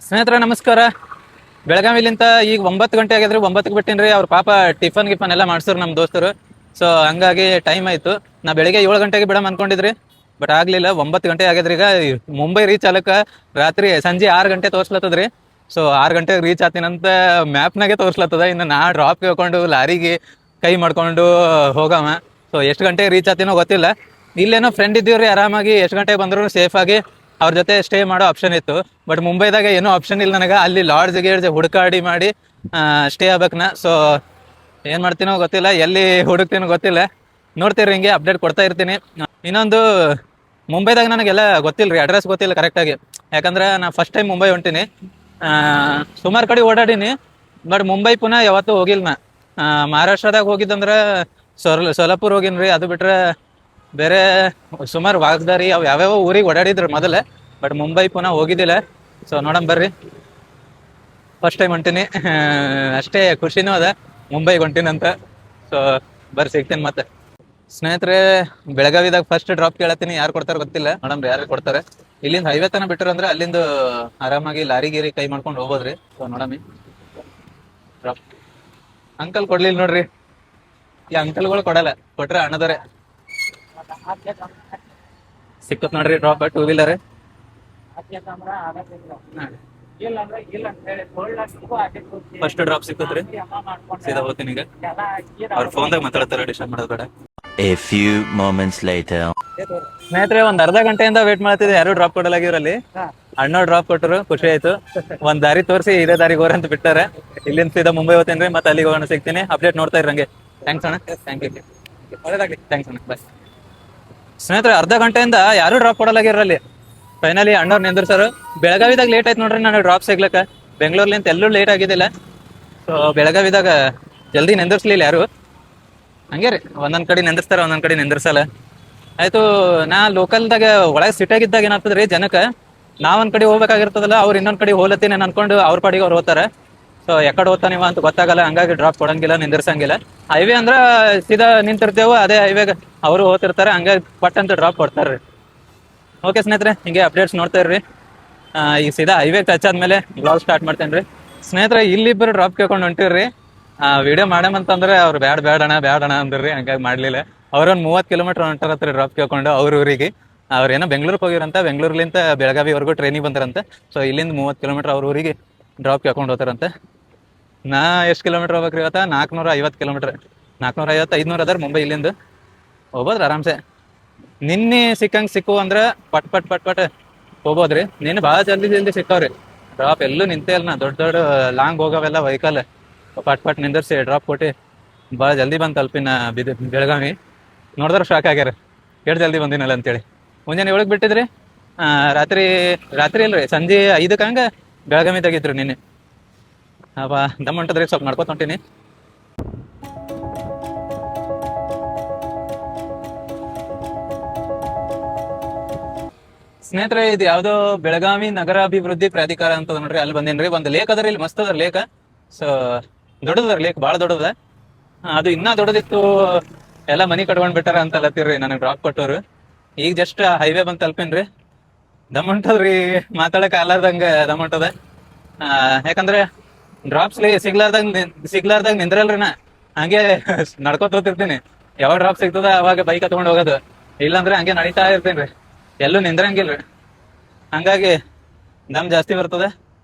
ಸ್ನೇಹಿತರೆ ನಮಸ್ಕಾರ. ಬೆಳಗಾವಿಲಿಂತ ಈಗ 9 ಗಂಟೆ ಆಗಿದ್ರಿ, 9ಕ್ಕೆ ಬಿಟ್ಟಿನ್ರಿ. ಅವ್ರ ಪಾಪ ಟಿಫನ್ ಗಿಫನ್ ಎಲ್ಲ ಮಾಡ್ಸೋರು ನಮ್ಮ ದೋಸ್ತರು. ಸೊ ಹಂಗಾಗಿ ಟೈಮ್ ಆಯ್ತು. ನಾ ಬೆಳಿಗ್ಗೆ 7 ಗಂಟೆಗೆ ಬಿಡಮ್ ಅನ್ಕೊಂಡಿದ್ರಿ, ಬಟ್ ಆಗ್ಲಿಲ್ಲ. 9 ಗಂಟೆ ಆಗಿದ್ರಿ. ಈಗ ಮುಂಬೈ ರೀಚ್ ಆಲಕ್ಕ ರಾತ್ರಿ ಸಂಜೆ 6 ಗಂಟೆ ತೋರ್ಸ್ಲತ್ತದ್ರಿ. ಸೊ 6 ಗಂಟೆಗೆ ರೀಚ್ ಆತೀನಂತ ಮ್ಯಾಪ್ನಾಗೆ ತೋರ್ಸ್ಲತ್ತದ. ಇನ್ನು ನಾ ಡ್ರಾಪ್ ಕೇಳ್ಕೊಂಡು ಲಾರಿಗೆ ಕೈ ಮಾಡ್ಕೊಂಡು ಹೋಗವ. ಸೊ ಎಷ್ಟು ಗಂಟೆಗೆ ರೀಚ್ ಆತೀನೋ ಗೊತ್ತಿಲ್ಲ. ಇಲ್ಲೇನೋ ಫ್ರೆಂಡ್ ಇದ್ದೀವ್ರಿ, ಆರಾಮಾಗಿ ಎಷ್ಟು ಗಂಟೆಗೆ ಬಂದ್ರು ಸೇಫ್ ಆಗಿ ಅವ್ರ ಜೊತೆ ಸ್ಟೇ ಮಾಡೋ ಆಪ್ಷನ್ ಇತ್ತು. ಬಟ್ ಮುಂಬೈದಾಗ ಏನೋ ಆಪ್ಷನ್ ಇಲ್ಲ ನನಗೆ. ಅಲ್ಲಿ ಲಾಡ್ಜ್ ಗೀಡ್ಜ್ ಹುಡುಕಾಡಿ ಮಾಡಿ ಸ್ಟೇ ಆಗ್ಬೇಕು ನಾ. ಸೊ ಏನು ಮಾಡ್ತೀನೋ ಗೊತ್ತಿಲ್ಲ, ಎಲ್ಲಿ ಹುಡುಕ್ತೀನೋ ಗೊತ್ತಿಲ್ಲ. ನೋಡ್ತೀರಿ, ಹಿಂಗೆ ಅಪ್ಡೇಟ್ ಕೊಡ್ತಾ ಇರ್ತೀನಿ. ಇನ್ನೊಂದು, ಮುಂಬೈದಾಗ ನನಗೆಲ್ಲ ಗೊತ್ತಿಲ್ಲ ರೀ, ಅಡ್ರೆಸ್ ಗೊತ್ತಿಲ್ಲ ಕರೆಕ್ಟಾಗಿ. ಯಾಕಂದ್ರೆ ನಾ ಫಸ್ಟ್ ಟೈಮ್ ಮುಂಬೈ ಹೊಂಟೀನಿ. ಸುಮಾರು ಕಡೆ ಓಡಾಡೀನಿ, ಬಟ್ ಮುಂಬೈ ಪುನಃ ಯಾವತ್ತೂ ಹೋಗಿಲ್ಲ ನಾ. ಮಹಾರಾಷ್ಟ್ರದಾಗ ಹೋಗಿದ್ದಂದ್ರೆ ಸೋಲಾಪುರ್ ಹೋಗಿನ್ರಿ. ಅದು ಬಿಟ್ರೆ ಬೇರೆ ಸುಮಾರು ವಾಗ್ದಾರಿ ಅವು ಯಾವ್ಯಾವ ಊರಿಗೆ ಓಡಾಡಿದ್ರು ಮೊದಲೇ, ಬಟ್ ಮುಂಬೈ ಪುನಃ ಹೋಗಿದ್ದಿಲ್ಲ. ಸೊ ನೋಡಮ್ ಬರ್ರಿ, ಫಸ್ಟ್ ಟೈಮ್ ಹೊಂಟೀನಿ. ಅಷ್ಟೇ ಖುಷಿನೂ ಅದ ಮುಂಬೈಗೆ ಹೊಂಟೀನಂತ. ಸೊ ಬರ್ರಿ, ಸಿಗ್ತೀನಿ ಮತ್ತೆ. ಸ್ನೇಹಿತರೆ, ಬೆಳಗಾವಿದಾಗ ಫಸ್ಟ್ ಡ್ರಾಪ್ ಕೇಳತ್ತೀನಿ. ಯಾರು ಕೊಡ್ತಾರೆ ಗೊತ್ತಿಲ್ಲ, ನೋಡಮ್ರಿ ಯಾರು ಕೊಡ್ತಾರೆ. ಇಲ್ಲಿಂದ ಹೈವೇ ತನ ಬಿಟ್ಟರಂದ್ರೆ ಅಲ್ಲಿಂದ ಆರಾಮಾಗಿ ಲಾರಿ ಗೀರಿ ಕೈ ಮಾಡ್ಕೊಂಡು ಹೋಗ್ಬೋದ್ರಿ. ಸೊ ನೋಡಮಿ ಡ್ರಾಪ್. ಅಂಕಲ್ ಕೊಡ್ಲಿಲ್ಲ ನೋಡ್ರಿ, ಈ ಅಂಕಲ್ಗಳು ಕೊಡಲ್ಲ, ಕೊಟ್ರೆ ಅಣ್ಣದವ್ರೆ. ಸಿಕ್ಕತ್ ನೋಡ್ರಿ ಡ್ರಾಪ್, 2 ವೀಲರ್. ಫಸ್ಟ್ ಡ್ರಾಪ್ ಸಿಕ್ಕತ್ರಿ, ಸೀದಾ ಹೋಗ್ತೀನಿ ಈಗ. ಅವ್ರ ಫೋನ್ದಾಗ ಮಾತಾಡ್ತಾರೆ, ಡಿಸ್ಟರ್ಬ್ ಮಾಡೋದು ಬೇಡ. A few moments later. ಸ್ನೇಹಿತರೆ, ಒಂದ್ ಅರ್ಧ ಗಂಟೆಯಿಂದ ವೇಟ್ ಮಾಡ್ತಿದ್ದೆ, ಯಾರು ಡ್ರಾಪ್ ಕೊಡಲಾಗಿವ್ರಲ್ಲಿ. ಅಣ್ಣ ಡ್ರಾಪ್ ಕೊಟ್ಟರು, ಖುಷಿ ಆಯ್ತು. ಒಂದ್ ದಾರಿ ತೋರಿಸಿ ಇದೇ ದಾರಿಗೆ ಹೋರ ಅಂತ ಬಿಟ್ಟಾರೆ. ಇಲ್ಲಿಂದ ಸೀದಾ ಮುಂಬೈ ಹೋಗ್ತೇನ್ರಿ, ಮತ್ತೆ ಅಲ್ಲಿಗೆ ಹೋಗೋಣ. ಸಿಗ್ತೀನಿ, ಅಪ್ಡೇಟ್ ನೋಡ್ತಾ ಇರಂಗೆ. ಥ್ಯಾಂಕ್ಸ್ ಅಣ್ಣ, ಥ್ಯಾಂಕ್ ಯು, ಒಳ್ಳೇದಾಗ್ಲಿ. ಥ್ಯಾಂಕ್ಸ್ ಅಣ್ಣ, ಬಾಯ್. ಸ್ನೇಹಿತರೆ, ಅರ್ಧ ಗಂಟೆಯಿಂದ ಯಾರು ಡ್ರಾಪ್ ಕೊಡಲಾಗಿರಲ್ಲಿ. ಫೈನಲಿ ಅಣ್ಣವ್ರು ನಿಂದ್ರಸರು. ಬೆಳಗಾವಿದಾಗ ಲೇಟ್ ಆಯ್ತು ನೋಡ್ರಿ ನಾನು ಡ್ರಾಪ್ ಸಿಗ್ಲಕ್ಕ. ಬೆಂಗಳೂರ್ಲಿಂತ ಎಲ್ಲೂ ಲೇಟ್ ಆಗಿದ್ದಿಲ್ಲ. ಸೊ ಬೆಳಗಾವಿದಾಗ ಜಲ್ದಿ ನಿಂದಿರ್ಸ್ಲಿಲ್ಲ ಯಾರು. ಹಂಗೆ ರೀ, ಒಂದೊಂದ್ ಕಡೆ ನಿಂದಿರ್ಸ್ತಾರ, ಒಂದೊಂದ್ ಕಡೆ ನಿಂದಿರ್ಸಲ್ಲ. ಆಯ್ತು, ನಾ ಲೋಕಲ್ದಾಗ ಒಳಗೆ ಸಿಟಿಯಾಗಿದ್ದಾಗ ಏನಾಗ್ತದ್ರಿ, ಜನಕ್ಕೆ ನಾವೊಂದ್ ಕಡೆ ಹೋಗ್ಬೇಕಾಗಿರ್ತದಲ್ಲ, ಅವ್ರು ಇನ್ನೊಂದ್ ಕಡೆ ಹೋಲತ್ತೀನಿ ಅನ್ಕೊಂಡು ಅವ್ರ ಪಾಡಿಗೆ ಅವ್ರು ಹೋಗ್ತಾರೆ. ಸೊ ಯಾಕಡೆ ಹೋಗ್ತಾನಿವ ಅಂತ ಗೊತ್ತಾಗಲ್ಲ, ಹಂಗಾಗಿ ಡ್ರಾಪ್ ಕೊಡಂಗಿಲ್ಲ, ನಿಂದಿರ್ಸಂಗಿಲ್ಲ. ಹೈವೇ ಅಂದ್ರ ಸೀದಾ ನಿಂತಿರ್ತೇವೆ, ಅದೇ ಹೈವೇಗ ಅವರು ಹೋಗ್ತಿರ್ತಾರೆ, ಹಂಗಾಗಿ ಪಟ್ ಅಂತ ಡ್ರಾಪ್ ಕೊಡ್ತಾರ್ರಿ. ಓಕೆ ಸ್ನೇಹಿತರೆ, ಹಿಂಗೆ ಅಪ್ಡೇಟ್ಸ್ ನೋಡ್ತಾ ಇರ್ರಿ. ಈಗ ಸೀದಾ ಹೈವೇ ಟಚ್ ಆದ್ಮೇಲೆ ಬ್ಲಾಗ್ ಸ್ಟಾರ್ಟ್ ಮಾಡ್ತೇನೆ ರೀ. ಸ್ನೇಹಿತರೆ, ಇಲ್ಲಿಬ್ಬರು ಡ್ರಾಪ್ ಕೇಳ್ಕೊಂಡು ಹೊಂಟಿರ್ರಿ. ವಿಡಿಯೋ ಮಾಡಮಂತಂದ್ರೆ ಅವ್ರು ಬ್ಯಾಡ ಅಣ್ಣ ಅಂದ್ರಿ, ಹಂಗಾಗಿ ಮಾಡ್ಲಿಲ್ಲ. ಅವ್ರೊಂದು 30 ಕಿಲೋಮೀಟರ್ ಹೊಂಟಾರತ್ರಿ ಡ್ರಾಪ್ ಕೇಳ್ಕೊಂಡು ಅವ್ರ ಊರಿಗೆ. ಅವ್ರೇನೋ ಬೆಂಗ್ಳೂರಿಗೆ ಹೋಗಿರಂತ, ಬೆಂಗಳೂರ್ಲಿಂತ ಬೆಳಗಾವಿವರೆಗೂ ಟ್ರೈನಿಗೆ ಬಂದಾರಂತೆ. ಸೊ ಇಲ್ಲಿಂದ 30 ಕಿಲೋಮೀಟರ್ ಅವ್ರ ಊರಿಗೆ ಡ್ರಾಪ್ ಕೇಳ್ಕೊಂಡು ಹೋಗ್ತಾರಂತೆ. ನಾ ಎಷ್ಟು ಕಿಲೋಮೀಟರ್ ಹೋಗ್ಬೇಕ್ರಿ ಇವತ್ತ? 450 ಕಿಲೋಮೀಟರ್. 450, 500 ಅದಾರ ಮುಂಬೈ ಇಲ್ಲಿಂದ. ಹೋಗ್ಬೋದ್ರಿ ಆರಾಮ್ಸೆ. ನಿನ್ನೆ ಸಿಕ್ಕಂಗೆ ಸಿಕ್ಕು ಅಂದ್ರೆ ಪಟ್ ಪಟ್ ಪಟ್ ಪಟ್ ಹೋಗ್ಬೋದ್ರಿ. ನಿನ್ನೆ ಭಾಳ ಜಲ್ದಿ ಸಿಕ್ಕಾವ್ರಿ ಡ್ರಾಪ್. ಎಲ್ಲೂ ನಿಂತೇ ಇಲ್ಲ ನಾ. ದೊಡ್ಡ ಲಾಂಗ್ ಹೋಗವೆಲ್ಲ ವೆಹಿಕಲ್ ಪಟ್ ಪಟ್ ನಿಂದರ್ಸಿ ಡ್ರಾಪ್ ಕೊಟ್ಟು ಭಾಳ ಜಲ್ದಿ ಬಂದು ತಲುಪಿನ ಬೆಳಗಾವಿ. ನೋಡಿದ್ರೆ ಶಾಕ್ ಆಗ್ಯಾರ, ಎಷ್ಟು ಜಲ್ದಿ ಬಂದಿನಲ್ಲ ಅಂತೇಳಿ. ಮುಂಜಾನೆ 7ಕ್ಕೆ ಬಿಟ್ಟಿದ್ರಿ, ರಾತ್ರಿ ಇಲ್ರಿ, ಸಂಜೆ 5ಕ್ಕೆ ಹಂಗೆ ಬೆಳಗಾವಿ ತೆಗಿತ್ರಿ ನಿನ್ನೆ. ಅಪ್ಪ ದಮ್ ಹೊಂಟದ್ರಿ, ಸ್ವಲ್ಪ ಮಾಡ್ಕೊತ ಹೊಂಟೀನಿ. ಸ್ನೇಹಿತರೆ, ಇದು ಯಾವ್ದೋ ಬೆಳಗಾವಿ ನಗರಾಭಿವೃದ್ಧಿ ಪ್ರಾಧಿಕಾರ ಅಂತ ನೋಡ್ರಿ, ಅಲ್ಲಿ ಬಂದೇನ್ರಿ. ಒಂದು ಲೇಕ್ ಅದರಿ, ಇಲ್ಲಿ ಮಸ್ತ್ ಅದ್ರ ಲೇಕ್. ಸೊ ದೊಡ್ಡದರ ಲೇಕ್, ಭಾಳ ದೊಡ್ಡದ. ಅದು ಇನ್ನೂ ದೊಡ್ಡದಿತ್ತು, ಎಲ್ಲ ಮನಿ ಕಟ್ಕೊಂಡ್ ಬಿಟ್ಟಾರ ಅಂತ ಅಲ್ಲತ್ತಿರ್ರಿ ನನಗೆ ಡ್ರಾಪ್ ಕೊಟ್ಟವ್ರು. ಈಗ ಜಸ್ಟ್ ಹೈವೇ ಬಂದು ತಲುಪಿನ್ರಿ. ದಮ್ ಹೊಂಟದ್ರಿ, ಮಾತಾಡಕ್ ಆಲಾರ್ದಂಗ ದಮ್ ಹೊಂಟದ. ಯಾಕಂದ್ರೆ ಡ್ರಾಪ್ಸ್ ಸಿಗ್ಲಾರ್ದಾಗ ನಿಂದ್ರಲ್ರಿ ನಾ. ಹಂಗೆ ನಡ್ಕೊತ ಹೋಗ್ತಿರ್ತೀನಿ. ಯಾವಾಗ ಡ್ರಾಪ್ ಸಿಗ್ತದ ಅವಾಗ ಬೈಕ್ ಹತ್ಕೊಂಡು ಹೋಗೋದು, ಇಲ್ಲಾಂದ್ರೆ ಹಂಗೆ ನಡೀತಾ ಇರ್ತೀನಿ. ಎಲ್ಲೂ ನಿಂದ್ರಂಗಿಲ್ರಿ, ಹಂಗಾಗಿ ದಮ್ ಜಾಸ್ತಿ ಬರ್ತದೆ,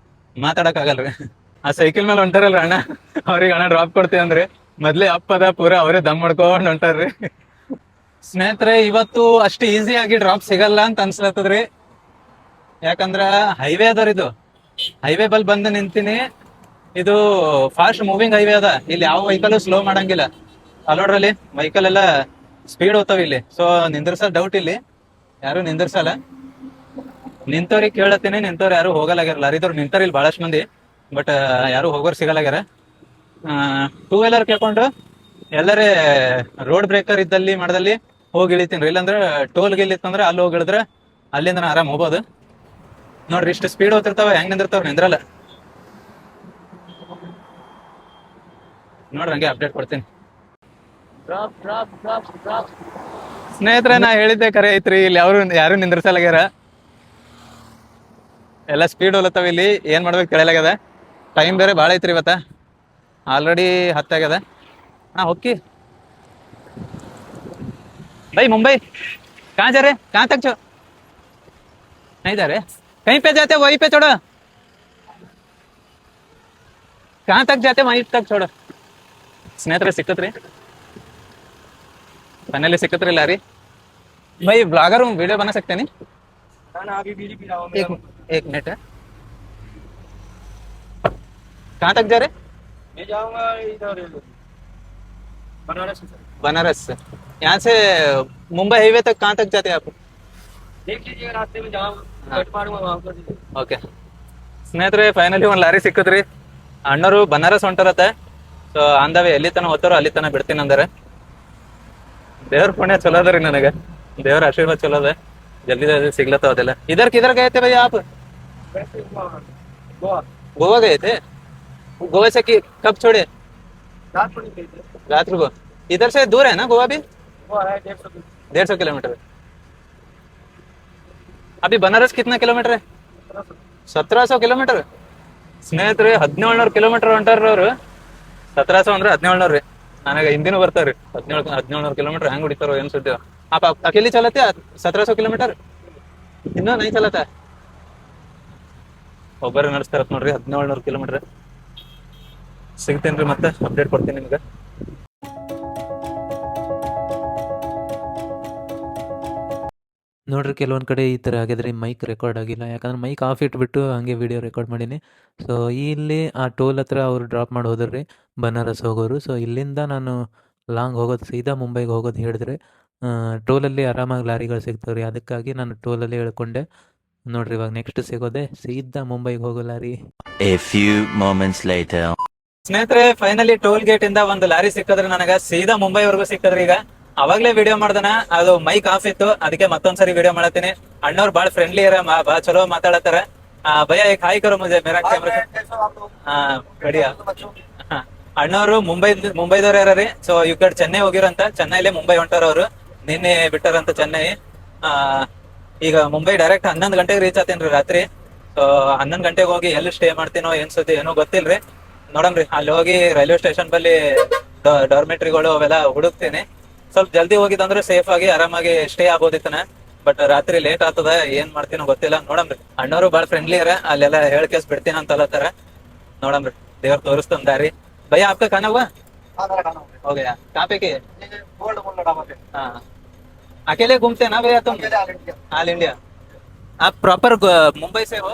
ಮಾತಾಡಕ್ ಆಗಲ್ರಿ. ಆ ಸೈಕಲ್ ಮೇಲೆ ಹೊಂಟಾರಲ್ರಿ ಅಣ್ಣ, ಅವ್ರಿಗೆ ಅಣ್ಣ ಡ್ರಾಪ್ ಕೊಡ್ತೀವಿ ಅಂದ್ರಿ. ಮೊದ್ಲೇ ಅಪ್ಪದ ಪೂರ ಅವರೇ ದಮ್ ಮಾಡ್ಕೊಂಡ್ ಹೊಂಟಾರ್ರಿ. ಸ್ನೇಹಿತರೆ, ಇವತ್ತು ಅಷ್ಟು ಈಸಿ ಆಗಿ ಡ್ರಾಪ್ ಸಿಗಲ್ಲ ಅಂತ ಅನ್ಸ್ಲತ್ತದ್ರಿ. ಯಾಕಂದ್ರ ಹೈವೇ ಅದ ಇದು. ಹೈವೇ ಬಲ್ ಬಂದು ನಿಂತೀನಿ. ಇದು ಫಾಸ್ಟ್ ಮೂವಿಂಗ್ ಹೈವೇ ಅದ. ಇಲ್ಲಿ ಯಾವ ವೆಹಿಕಲ್ ಸ್ಲೋ ಮಾಡಂಗಿಲ್ಲ. ಅಲ್ಲೋಡ್ರಲ್ಲಿ ವೆಹಿಕಲ್ ಎಲ್ಲ ಸ್ಪೀಡ್ ಹೋಗ್ತಾವ ಇಲ್ಲಿ. ಸೊ ನಿಂದ್ರಸ ಡೌಟ್, ಇಲ್ಲಿ ಯಾರು ನಿಂದಿರ್ಸಲ್ಲ. ನಿಂತವ್ರಿಗೆ ಕೇಳತ್ತೀನಿ, ನಿಂತವ್ರು ಯಾರು ಹೋಗಲಾಗ್ಯಾರ. ಲಾರಿದವ್ರು ನಿಂತಾರ ಇಲ್ಲಿ ಬಹಳಷ್ಟು ಮಂದಿ, ಬಟ್ ಯಾರು ಹೋಗೋರು ಸಿಗಲಾಗ್ಯಾರ. 2 ವೀಲರ್ ಕೇಳ್ಕೊಂಡು ಎಲ್ಲರೇ ರೋಡ್ ಬ್ರೇಕರ್ ಇದ್ದಲ್ಲಿ ಮಾಡದಲ್ಲಿ ಹೋಗಿ ಇಳಿತೀನಿ. ಇಲ್ಲಾಂದ್ರೆ ಟೋಲ್ ಗಿಲ್ ಇತ್ತಂದ್ರೆ ಅಲ್ಲಿ ಹೋಗಿ ಇಳಿದ್ರೆ ಅಲ್ಲಿಂದ ನಾ ಆರಾಮ್ ಹೋಗ್ಬೋದು. ನೋಡ್ರಿ, ಇಷ್ಟು ಸ್ಪೀಡ್ ಹೋಗ್ತಿರ್ತಾವ, ಹೆಂಗ್ ನಿಂದಿರ್ತಾವ, ನಿಂದ್ರಲ್ಲ. ನೋಡ್ರಿ, ಹಂಗೆ ಅಪ್ಡೇಟ್ ಕೊಡ್ತೀನಿ. ಸ್ನೇಹಿತರೆ, ನಾ ಹೇಳಿದ್ದೆ ಕರೆ ಐತ್ರಿ, ಇಲ್ಲಿ ಯಾರು ನಿಂದ್ರಸಲಾಗ್ಯಾರ. ಎಲ್ಲ ಸ್ಪೀಡ್ ಹೋಲತ್ತಾವ ಇಲ್ಲಿ, ಏನ್ ಮಾಡ್ಬೇಕು ತಿಳಿಯಲಾಗ್ಯದ. ಟೈಮ್ ಬೇರೆ ಭಾಳ ಐತ್ರಿ ಇವತ್ತ, ಆಲ್ರೆಡಿ 10 ಆಗ್ಯದ. ಹಾ ಹೋಗಿ भाई मुंबई कहाँ जा रहे, कहाँ तक नहीं जा रहे, कहीं पे जाते वहीं पे छोड़ो, कहाँ तक जाते वहीं तक छोड़ो. ಸ್ನೇಹಿತರೆ ಸಿಕ್ಕತ್ರಿ, ಫೈನಲಿ ಸಿಕ್ಕತ್ರಿ ಲಾರಿ. भाई ब्लॉगर हूँ, वीडियो बना सकते नहीं? एक मिनट है. कहाँ तक जा रहे? मैं जाऊंगा इधर बनारस से। बनारस से. यहाँ से मुंबई हाईवे तक कहाँ तक जाते हैं आप? देख लीजिएगा रास्ते में जहाँ कट मारूंगा वहाँ पर दीजिए। ಓಕೆ ಸ್ನೇಹಿತರೆ, ಫೈನಲಿ ಒಂದು ಲಾರಿ ಸಿಕ್ಕತ್ರಿ. ಅಣ್ಣರು ಬನಾರಸ್ ಹೊಂಟಾರತ್ತೆ. ಸೊ ಅಂದವೆ ಎಲ್ಲಿ ತನ ಹೋಗ್ತಾರೋ ಅಲ್ಲಿ ತನ ಬಿಡ್ತೀನಿ ಅಂದರೆ. ದೇವ್ರ ಪುಣ್ಯ ಚಲೋ ಅದ ರೀ ನನಗೆ, ದೇವ್ರ ಆಶೀರ್ವಾದ ಚಲೋ ಅದ, ಜಲ್ದಿ ಜಲ್ದಿ ಸಿಗ್ಲತ್ತಾವ ಅದೆಲ್ಲ. इधर किधर गए थे भैया आप? गोवा गोवा गए थे. गोवा से कब छोड़े? रात को निकले थे। रात को. इधर से दूर है ना गोवा भी? गोवा है 150 किलोमीटर। 150 किलोमीटर. अभी बनारस कितना किलोमीटर है? 1700 किलोमीटर. ಸ್ನೇಹಿತರೆ 1700 ಕಿಲೋಮೀಟರ್ ಹೊಂಟಾರ ಅವ್ರು. 1700 ಅಂದ್ರೆ 1700 ರೀ. ನನಗೆ ಹಿಂದಿನೂ ಬರ್ತಾವ್ರಿ. 1700 किलोमीटर ಹೆಂಗ್ ಹೊಡಿತಾರೋ ಏನ್ ಸುದ್ದಿ. आप अकेले चलाते 1700 किलोमीटर? ಇನ್ನೂ ನೈ ಚಲತ ಒಬ್ಬರು ನಡೆಸ್ತಾರತ್ ನೋಡ್ರಿ 1700 ಕಿಲೋಮೀಟರ್. ಸಿಗ್ತೇನ್ರಿ, ಮತ್ತೆ ಅಪ್ಡೇಟ್ ಕೊಡ್ತೀನಿ ನಿಮ್ಗೆ. ನೋಡ್ರಿ ಕೆಲವೊಂದು ಕಡೆ ಈ ಥರ ಆಗಿದ್ರೆ ಮೈಕ್ ರೆಕಾರ್ಡ್ ಆಗಿಲ್ಲ, ಯಾಕಂದ್ರೆ ಮೈಕ್ ಆಫ್ ಇಟ್ಬಿಟ್ಟು ಹಂಗೆ ವಿಡಿಯೋ ರೆಕಾರ್ಡ್ ಮಾಡೀನಿ. ಸೊ ಇಲ್ಲಿ ಆ ಟೋಲ್ ಹತ್ರ ಅವ್ರು ಡ್ರಾಪ್ ಮಾಡಿ ಹೋದ್ರಿ ಬನಾರಸ್ ಹೋಗೋರು. ಸೊ ಇಲ್ಲಿಂದ ನಾನು ಲಾಂಗ್ ಹೋಗೋದು, ಸೀದಾ ಮುಂಬೈಗೆ ಹೋಗೋದು ಹೇಳಿದ್ರೆ ಟೋಲಲ್ಲಿ ಆರಾಮಾಗಿ ಲಾರಿಗಳು ಸಿಗ್ತಾವೆ ರೀ. ಅದಕ್ಕಾಗಿ ನಾನು ಟೋಲಲ್ಲಿ ಹೇಳ್ಕೊಂಡೆ. ನೋಡ್ರಿ ಇವಾಗ ನೆಕ್ಸ್ಟ್ ಸಿಗೋದೆ ಸೀದಾ ಮುಂಬೈಗೆ ಹೋಗೋ lorry. A few moments later. ಸ್ನೇಹಿತರೆ, ಫೈನಲಿ ಟೋಲ್ ಗೇಟ್ ಇಂದ ಒಂದು ಲಾರಿ ಸಿಕ್ಕದ್ರಿ ನನಗ, ಸೀದಾ ಮುಂಬೈವರೆಗೂ ಸಿಕ್ಕದ್ರಿ. ಈಗ ಅವಾಗ್ಲೇ ವಿಡಿಯೋ ಮಾಡ್ದನ, ಅದು ಮೈಕ್ ಆಫ್ ಇತ್ತು, ಅದಕ್ಕೆ ಮತ್ತೊಂದ್ಸರಿ ವಿಡಿಯೋ ಮಾಡತ್ತೀನಿ. ಅಣ್ಣವ್ರು ಬಾಳ ಫ್ರೆಂಡ್ಲಿ ಇರ, ಬಾಳ ಚಲೋ ಮಾತಾಡತ್ತಾರ. ಭಯ ಈಗ ಹಾಯ್ ಕರೋ ಮುಜೆ ಮೇರಾ ಕ್ಯಾಮ್ರಾ. ಹಾ ಬಡಿಯಾ. ಅಣ್ಣವ್ರು ಮುಂಬೈದವ್ರ ಯಾರೀ. ಸೊ ಈ ಕಡೆ ಚೆನ್ನೈ ಹೋಗಿರಂತ, ಚೆನ್ನೈಲೇ ಮುಂಬೈ ಹೊಂಟಾರ ಅವ್ರು. ನಿನ್ನೆ ಬಿಟ್ಟಾರಂತ ಚೆನ್ನೈ. ಈಗ ಮುಂಬೈ ಡೈರೆಕ್ಟ್ 11 ಗಂಟೆಗೆ ರೀಚ್ ಆತೇನ್ರಿ ರಾತ್ರಿ. ಸೊ 11 ಗಂಟೆಗೆ ಹೋಗಿ ಎಲ್ಲಿ ಸ್ಟೇ ಮಾಡ್ತೀನೋ ಏನ್ ಸುದ್ದಿ ಏನೋ ಗೊತ್ತಿಲ್ರಿ. ನೋಡಮ್ರಿ, ಅಲ್ಲಿ ಹೋಗಿ ರೈಲ್ವೆ ಸ್ಟೇಷನ್ ಬಲ್ಲಿ ಡಾರ್ಮೆಟ್ರಿಗಳು ಅವೆಲ್ಲ ಹುಡುಕ್ತೀನಿ. ಸ್ವಲ್ಪ ಜಲ್ದಿ ಹೋಗಿದಂದ್ರೆ ಸೇಫ್ ಆಗಿ ಆರಾಮಾಗಿ ಸ್ಟೇ ಆಗೋದಿತ್ತನ. ಬಟ್ ರಾತ್ರಿ ಲೇಟ್ ಆಗ್ತದ, ಏನ್ ಮಾಡ್ತೀನೋ ಗೊತ್ತಿಲ್ಲ. ನೋಡಮ್ರಿ, ಅಣ್ಣವರು ಬಾಳ ಫ್ರೆಂಡ್ಲಿ ಇರ, ಅಲ್ಲೆಲ್ಲ ಹೇಳ್ಕೇಸ್ ಬಿಡ್ತೀನಿ ಅಂತ ಅಲ್ಲತ್ತಾರ. ನೋಡಮ್ರಿ, ದೇವ್ರ ತೋರಿಸ್ತಾನ ದಾರಿ. भैया आपका खाना हुआ? हाँ मेरा खाना हो गया. कहाँ पे के? गोल्ड गोल्ड ढाबा पे। हाँ, अकेले घूमते ना भैया तुम? अकेले ऑल इंडिया। All India. आप प्रॉपर मुंबई से हो?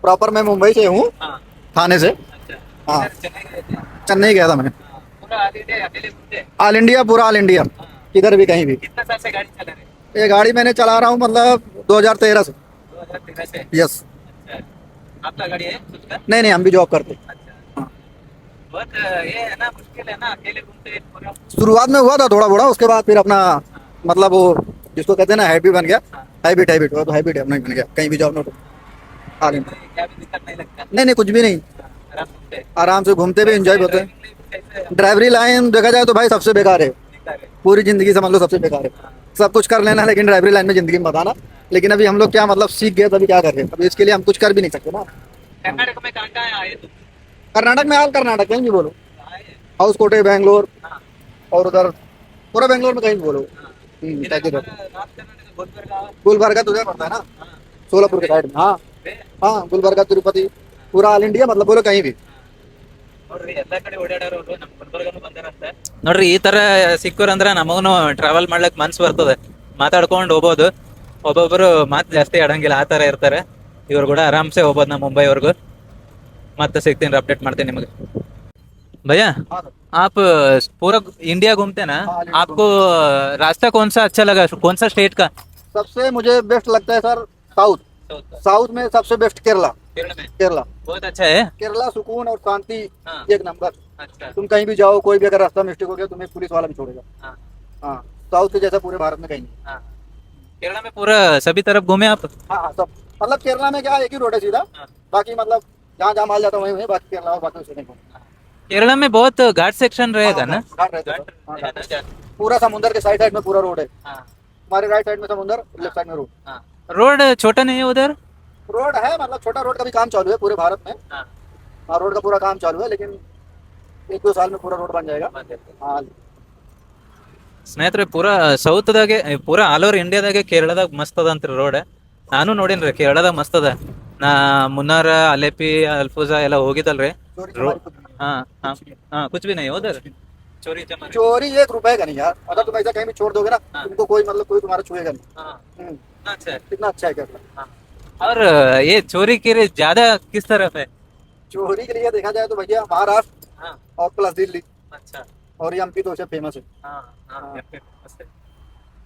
प्रॉपर मैं मुंबई से हूँ, हाँ. थाने से। अच्छा. हाँ। इधर चेन्नई गए थे? चेन्नई गया था मैं। हाँ. पूरा ऑल इंडिया अकेले घूमते? ऑल इंडिया, पूरा ऑल इंडिया, हाँ. किधर भी कहीं भी। कितना साल से गाड़ी चला रहे? ये गाड़ी मैंने चला रहा हूँ मतलब 2013 से। 2013 से. यस। अच्छा. आपका गाड़ी है खुद का? नहीं नहीं, हम भी जॉब करते। अच्छा. बहुत ये है ना, मुश्किल है ना अकेले घूमते पूरा. शुरुआत में हुआ था थोड़ा बड़ा, उसके बाद फिर अपना मतलब वो जिसको कहते हैं ना हैबिट बन गया। हैबिट हैबिट वो तो हैबिट है, नहीं बन गया, कहीं भी जॉब ना ऑल इंडिया। क्या भी दिक्कत नहीं लगता? नहीं नहीं, कुछ भी नहीं, आराम घूमते. आराम से घूमते भी एंजॉय होते हैं। कैसे ड्राइवरी लाइन देखा जाए तो भाई सबसे बेकार है, दिखता है? पूरी जिंदगी समझ लो सबसे बेकार है। सब कुछ कर लेना, लेकिन ड्राइवरी लाइन में जिंदगी में बताना। लेकिन अभी हम लोग क्या मतलब सीख गए, तभी क्या कर रहे हैं, अभी इसके लिए हम कुछ कर भी नहीं सकते ना। कर्नाटक में कहाँ कहाँ आए तुम? कर्नाटक में, ऑल कर्नाटक कहीं भी बोलो, आए? हाउस कोटे बेंगलोर हाँ. और उधर पूरा बेंगलोर में कहीं भी बोलो। इधर क्या किधर हमारा नॉर्थ कर्नाटक गुलबर्गा. गुलबर्गा तुझे पड़ता है ना, हाँ. सोलापुर के साइड में। हाँ हाँ, गुलबर्गा तिरुपति पूरा ऑल इंडिया मतलब बोलो कहीं भी। ನೋಡ್ರಿ ಎಲ್ಲಾ ಕಡೆ ಓಡಾಡೋರು ನಮ್ ಗುಲ್ಬರ್ಗನು ಬಂದಾರಂತೆ. ನೋಡ್ರಿ ಈ ತರ ಸಿಕ್ಕುರಂದ್ರ ನಮಗೂನು ಟ್ರಾವೆಲ್ ಮಾಡ್ಲಕ್ ಮನ್ಸ್ ಬರ್ತದೆ, ಮಾತಾಡ್ಕೊಂಡು ಹೋಗ್ಬೋದು. ಒಬ್ಬೊಬ್ರು ಮಾತ್ ಜಾಸ್ತಿ ಆಡಂಗಿಲ್ಲ, ಆ ತರ ಇರ್ತಾರೆ. ಇವ್ರು ಕೂಡ ಆರಾಮ್ಸೆ ಹೋಗ್ಬೋದು ನಮ್ ಮುಂಬೈವರೆಗೂ. ಮತ್ತೆ ಸಿಗ್ತೀನಿ, ಅಪ್ಡೇಟ್ ಮಾಡ್ತೀನಿ ನಿಮಗೆ. भैया आप पूरा इंडिया घूमते ना, आपको रास्ता कौन सा अच्छा लगा, कौन सा स्टेट का? सबसे मुझे बेस्ट लगता है सर साउथ। साउथ में सबसे बेस्ट केरला। केरला में केरला बहुत अच्छा है. केरला सुकून और शांति हाँ. एक नंबर। अच्छा. तुम कहीं भी जाओ, कोई भी अगर रास्ता मिस्टेक हो गया तुम्हें पुलिस वाला भी छोड़ेगा। हाँ. हाँ, साउथ के जैसा पूरे भारत में कहीं नहीं। हाँ. केरला में पूरा सभी तरफ घूमे आप? हाँ हाँ, सब मतलब केरला में क्या एक ही रोड है सीधा। हाँ. बाकी मतलब जहाँ जहाँ माल जाता है वहीं वहीं, बाकी केरला और बाकी उसे नहीं घूमना। केरला में बहुत घाट सेक्शन रहेगा ना? घाट रहता है घाट सर। हाँ, है ना, घाट। पूरा समुंदर के साइड साइड में पूरा रोड है। हाँ. हमारे राइट साइड में समुंदर, लेफ्ट साइड में रोड। हाँ. रोड छोटा नहीं है उधर? रोड है, मतलब छोटा रोड का भी काम चालू है पूरे भारत में। हाँ। हाँ, रोड का पूरा काम चालू है, लेकिन 1-2 साल में पूरा रोड बन जाएगा। हाँ, ಸ್ನೇಹಿತರೆ ಪೂರಾ ಸೌತ್ದಾಗೆ ಪೂರಾ ಆಲ್ ಓವರ್ ಇಂಡಿಯಾದಾಗೆ ಕೇರಳದಾಗ ಮಸ್ತ್ ಅದ ಅಂತ್ರಿ ರೋಡ್. ನಾನು ನೋಡೇನ್ರಿ ಕೇರಳದಾಗ ಮಸ್ತ್ ಅದ. ನಾ ಮುನ್ನಾರ ಅಲೆಪಿ ಅಲ್ಫೂಜಾ ಎಲ್ಲ ಹೋಗಿದ್ದಲ್ರಿ. चोरी रो हमारी खुद की हाँ हाँ हाँ कुछ भी नहीं उधर चोरी नहीं। चमारी। चोरी 1 रुपए का नहीं यार, अगर तुम ऐसा कहीं भी छोड़ दोगे ना, हाँ। तुमको कोई मतलब कोई तुम्हारा छुएगा नहीं। हाँ हम्म, अच्छा है। कितना अच्छा है केरला। हाँ। और ये चोरी की रेट ज्यादा किस तरफ है? चोरी के लिए देखा जाए तो भैया महाराष्ट्र हाँ और प्लस दिल्ली अच्छा। और ये एमपी तो उससे फेमस है। हाँ हाँ हाँ। मस्त है।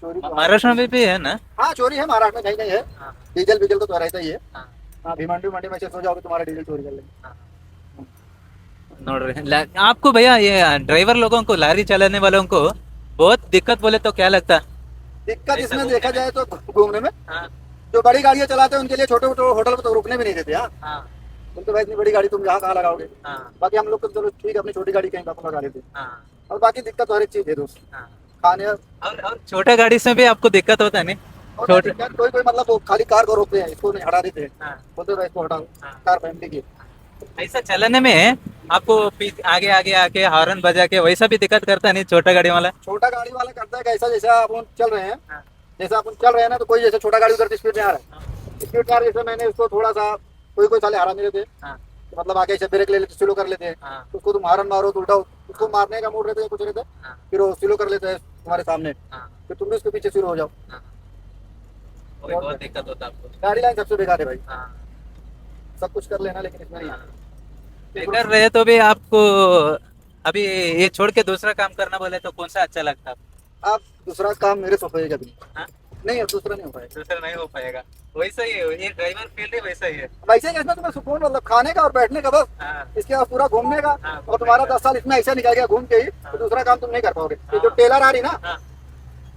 चोरी तो महाराष्ट्र में भी है ना? हाँ, चोरी है महाराष्ट्र में, कहीं नहीं है। हाँ डीजल बीजल तो रहता ही है। हाँ हाँ, भिमंडी मंडी में से सो जाओगे तुम्हारा डीजल चोरी कर लेंगे। हाँ। नोड़ रहे हैं। आपको भैया ये ड्राइवर लोगों को लारी चलाने वालों को बहुत दिक्कत बोले तो क्या लगता? दिक्कत ऐसा इसमें घूमने देखा में? जाए तो घूमने में, हाँ जो बड़ी गाड़ियां चलाते हैं उनके लिए छोटे छोटे होटल में तो रुकने भी नहीं देते। हाँ, हाँ उनको भाई इतनी बड़ी गाड़ी तुम यहाँ कहाँ लगाओगे। हाँ बाकी हम लोग तो चलो ठीक है, अपनी छोटी गाड़ी कहीं पर लगा लेते हैं। हाँ और बाकी दिक्कत तो हर एक चीज है दोस्त, हाँ। खाने और छोटे गाड़ी से भी आपको दिक्कत होता है नहीं? और छोटे कोई कोई मतलब वो खाली कार को रोकते हैं, इसको नहीं हटा देते हैं, हाँ बोलते हैं भाई इसको हटाओ, हाँ। कार फैमिली की। ऐसा चलाने में आपको आगे आगे आके हॉर्न बजा के वैसा भी दिक्कत करता नहीं छोटा गाड़ी वाला? छोटा गाड़ी वाला करता है कैसा, जैसा अपन चल रहे हैं, हाँ। जैसा अपन चल रहे हैं ना, तो कोई जैसे छोटा गाड़ी उधर स्पीड में आ रहा है, स्पीड में आ रहा है, जैसे मैंने उसको थोड़ा सा कोई साले हरा नहीं देते, हाँ तो मतलब आगे ऐसे ब्रेक ले लेते, स्लो कर लेते हैं, हाँ तो उसको तुम हारन मारो तो उल्टा उसको मारने का मूड रहता है, कुछ रहता है, हाँ फिर वो स्लो कर लेते हैं तुम्हारे सामने, हाँ फिर तुम भी उसके पीछे स्लो हो जाओ। हाँ। वही बहुत दिक्कत होता है आपको। गाड़ी लाइन सबसे बेकार है भाई, हाँ सब कुछ कर लेना लेकिन इसमें नहीं। बेकार रहे तो भी आपको अभी ये छोड़ के दूसरा काम करना बोले तो कौन सा अच्छा लगता है? आप दूसरा काम मेरे से होएगा भी हाँ? नहीं, अब दूसरा नहीं हो पाएगा। दूसरा नहीं हो पाएगा। वैसा ही है, ये ड्राइवर फील्ड ही वैसा ही है। वैसे ही इसमें तुम्हें सुकून मतलब खाने का और बैठने का बस, हाँ इसके बाद पूरा घूमने का, हाँ, और तुम्हारा घूमने का। 10 साल इसमें ऐसा निकल गया घूम के ही, हाँ। तो दूसरा काम तुम नहीं कर पाओगे। ये हाँ। जो टेलर आ रही ना, हाँ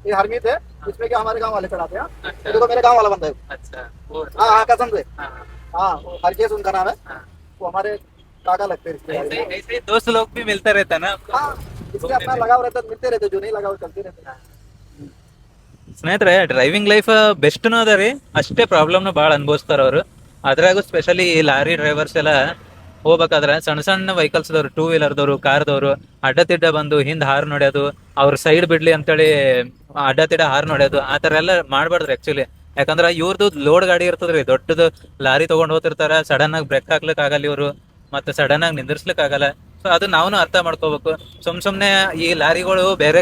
ये हरमीत है, इसमें क्या हमारे गांव वाले चढ़ाते हैं। ये अच्छा देखो मेरे गांव वाला बंदा है, अच्छा वो हाँ हाँ कसम से, हाँ हाँ हरकेश उनका नाम है, हाँ। वो हमारे काका लगते हैं ऐसे रिश्तेदार। ऐसे ही दोस्त लोग भी मिलता रहता है ना आपको? हाँ, इससे अपना लगाव रहता है, मिलते रहते, जो नहीं लगाव चलते रहते। ಸ್ನೇಹಿತರೆ ಡ್ರೈವಿಂಗ್ ಲೈಫ್ ಬೆಸ್ಟ್ನು ಅದ ರೀ, ಅಷ್ಟೇ ಪ್ರಾಬ್ಲಮ್ನು ಭಾಳ ಅನುಭವಿಸ್ತಾರ ಅವರು. ಅದ್ರಾಗೂ ಸ್ಪೆಷಲಿ ಈ ಲಾರಿ ಡ್ರೈವರ್ಸ್ ಎಲ್ಲ ಹೋಗ್ಬೇಕಾದ್ರೆ ಸಣ್ಣ ಸಣ್ಣ ವೆಹಿಕಲ್ಸ್ದವ್ರು, ಟೂ ವೀಲರ್ದವರು, ಕಾರ್ದವರು ಅಡ್ಡತಿಡ್ಡ ಬಂದು ಹಿಂದ್ ಹಾರ್ನ್ ಹೊಡ್ಯೋದು, ಅವ್ರ ಸೈಡ್ ಬಿಡ್ಲಿ ಅಂತೇಳಿ ಅಡ್ಡತಿಡ್ಡ ಹಾರ್ನ್ ಹೊಡ್ಯೋದು, ಆ ಥರ ಎಲ್ಲ ಮಾಡ್ಬಾರ್ದ್ರಿ ಆಕ್ಚುಲಿ. ಯಾಕಂದ್ರೆ ಇವ್ರದ್ದು ಲೋಡ್ ಗಾಡಿ ಇರ್ತದ್ರಿ, ದೊಡ್ಡದು ಲಾರಿ ತಗೊಂಡ್ ಹೋಗ್ತಿರ್ತಾರ, ಸಡನ್ ಆಗಿ ಬ್ರೇಕ್ ಹಾಕ್ಲಿಕ್ ಆಗಲ್ಲ ಇವರು, ಮತ್ತೆ ಸಡನ್ ಆಗಿ ನಿಂದಿರ್ಸ್ಲಿಕ್ ಆಗಲ್ಲ. ಸೊ ಅದು ನಾವು ಅರ್ಥ ಮಾಡ್ಕೋಬೇಕು. ಸುಮ್ನೆ ಈ ಲಾರಿಗಳು ಬೇರೆ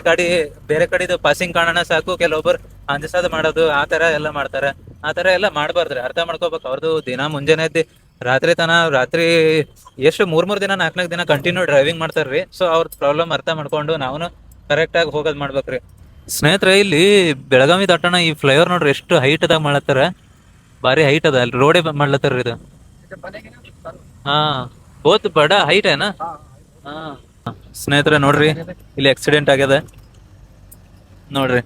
ಕಡೆದು ಪಾಸಿಂಗ್ ಕಾಣೋಣ ಸಾಕು, ಕೆಲವೊಬ್ಬರು ಅಂಜಸಾದ ಮಾಡೋದು ಆ ತರ ಎಲ್ಲ ಮಾಡ್ತಾರೆ. ಆ ತರ ಎಲ್ಲ ಮಾಡ್ಬಾರ್ದ್ರಿ, ಅರ್ಥ ಮಾಡ್ಕೋಬೇಕು. ಅವ್ರದ್ದು ದಿನ ಮುಂಜಾನೆ ಎದ್ದು ರಾತ್ರಿ ಎಷ್ಟು 3 ದಿನ 4 ದಿನ ಕಂಟಿನ್ಯೂ ಡ್ರೈವಿಂಗ್ ಮಾಡ್ತಾರ್ರಿ. ಸೊ ಅವ್ರ ಪ್ರಾಬ್ಲಮ್ ಅರ್ಥ ಮಾಡ್ಕೊಂಡು ನಾವು ಕರೆಕ್ಟ್ ಆಗಿ ಹೋಗೋದ್ ಮಾಡ್ಬೇಕ್ರಿ. ಸ್ನೇಹಿತರೆ ಇಲ್ಲಿ ಬೆಳಗಾವಿ ದಾಟಣ ಈ ಫ್ಲೈಓವರ್ ನೋಡ್ರಿ ಎಷ್ಟು ಹೈಟ್ ಅದಾಗ ಮಾಡ್ಲತ್ತಾರ, ಭಾರಿ ಹೈಟ್ ಅದ, ಅಲ್ಲಿ ರೋಡೇ ಮಾಡ್ಲತ್ತಾರ ಇದು. जब बनेगी ना तो ಹಾ ಬಹುತ್ ಬಡ ಹೈಟ್ ಏನಾ. हाँ, ಹಾ ಸ್ನೇಹಿತರೆ ನೋಡ್ರಿ ಇಲ್ಲಿ ಆಕ್ಸಿಡೆಂಟ್ ಆಗ್ಯದ ನೋಡ್ರಿ.